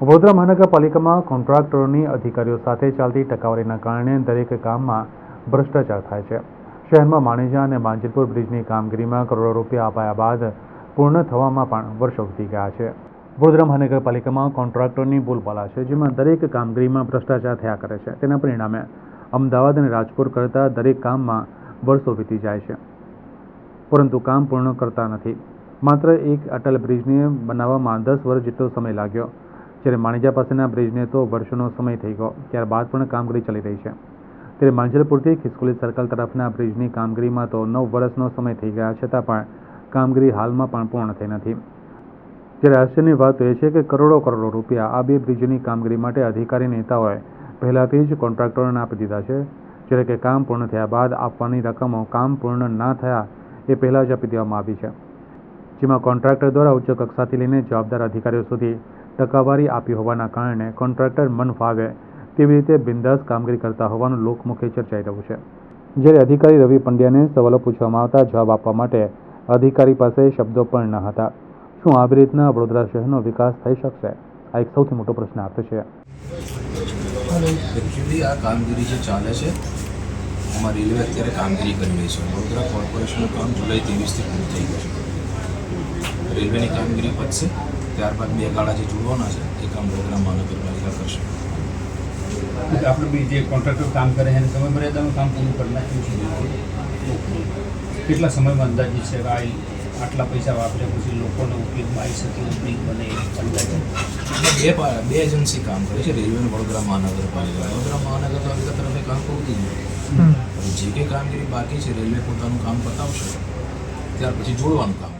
વડોદરા મહાનગરપાલિકામાં કોન્ટ્રાક્ટરોની અધિકારીઓ સાથે ચાલતી ટકાવારીના કારણે દરેક કામમાં ભ્રષ્ટાચાર થાય છે. શહેરમાં માણેજા અને માંજલપુર બ્રિજની કામગીરીમાં કરોડો રૂપિયા અપાયા બાદ પૂર્ણ થવામાં પણ વર્ષો વીતી ગયા છે. વડોદરા મહાનગરપાલિકામાં કોન્ટ્રાક્ટરોની બોલબાલા છે, જેમાં દરેક કામગીરીમાં ભ્રષ્ટાચાર થયા કરે છે. તેના પરિણામે અમદાવાદ અને રાજકોટ કરતા દરેક કામમાં વર્ષો વીતી જાય છે, પરંતુ કામ પૂર્ણ કરતા નથી. માત્ર એક અટલ બ્રિજને બનાવવામાં 10 વર્ષ જેટલો સમય લાગ્યો, જ્યારે માણેજા પાસેના બ્રિજને તો વર્ષોનો સમય થઈ ગયો. ત્યારબાદ પણ કામગીરી ચાલી રહી છે. ત્યારે માંજલપુરથી ખિસકોલી સર્કલ તરફના બ્રિજની કામગીરીમાં તો 9 વર્ષનો સમય થઈ ગયા છતાં પણ કામગીરી હાલમાં પણ પૂર્ણ થઈ નથી. જ્યારે આશ્ચર્યની વાત તો એ છે કે કરોડો રૂપિયા આ બે બ્રિજની કામગીરી માટે અધિકારી નેતાઓએ પહેલાથી જ કોન્ટ્રાક્ટરોને આપી દીધા છે, જ્યારે કે કામ પૂર્ણ થયા બાદ આપવાની રકમો કામ પૂર્ણ ના થયા એ પહેલાં જ આપી દેવામાં આવી છે, જેમાં કોન્ટ્રાક્ટર દ્વારા ઉચ્ચ કક્ષાથી લઈને જવાબદાર અધિકારીઓ સુધી ટકાવારી આપી હોવાના કારણે કોન્ટ્રાક્ટર મન ફાવે તેવી રીતે બિંદાસ કામગીરી કરતા હોવાનું લોકમુખે ચર્ચાઈ રહ્યું છે. જ્યારે અધિકારી રવિ પંડ્યાને સવાલો પૂછવામાં આવતા જવાબ આપવા માટે અધિકારી પાસે શબ્દો પણ ન હતા. શું આવી રીતના વડોદરા શહેરનો વિકાસ થઈ શકશે? આ એક સૌથી મોટો પ્રશ્નાર્થ છે. એકચ્યુઅલી આ કામગીરી જે ચાલે છે એમાં રેલવે અત્યારે કામગીરી કરી રહી છે. વડોદરા કોર્પોરેશનનું કામ જુલાઈ 23થી પૂરું થઈ ગયું છે. રેલવેની કામગીરી પતશે, ત્યારબાદ બે ગાળા જે જોડવાના છે એ કામ વડોદરા મહાનગરપાલિકા કરશે. આપણે બી જે કોન્ટ્રાક્ટર કામ કરે છે એને સમય મર્યાદામાં કામ પૂરું કરી નાખ્યું છે. કેટલા સમયમાં અંદાજિત છે કે આટલા પૈસા વાપર્યા પછી લોકોને ઉપયોગમાં આવી શકે ઉપયોગ બને અંદાજે? બે એજન્સી કામ કરે છે, રેલવે અને વડોદરા મહાનગરપાલિકા. વડોદરા મહાનગરપાલિકા તરફે કામ પૂરું થઈ ગયું. જે કંઈ કામગીરી બાકી છે રેલવે પોતાનું કામ પતાવશે, ત્યાર પછી જોડવાનું કામ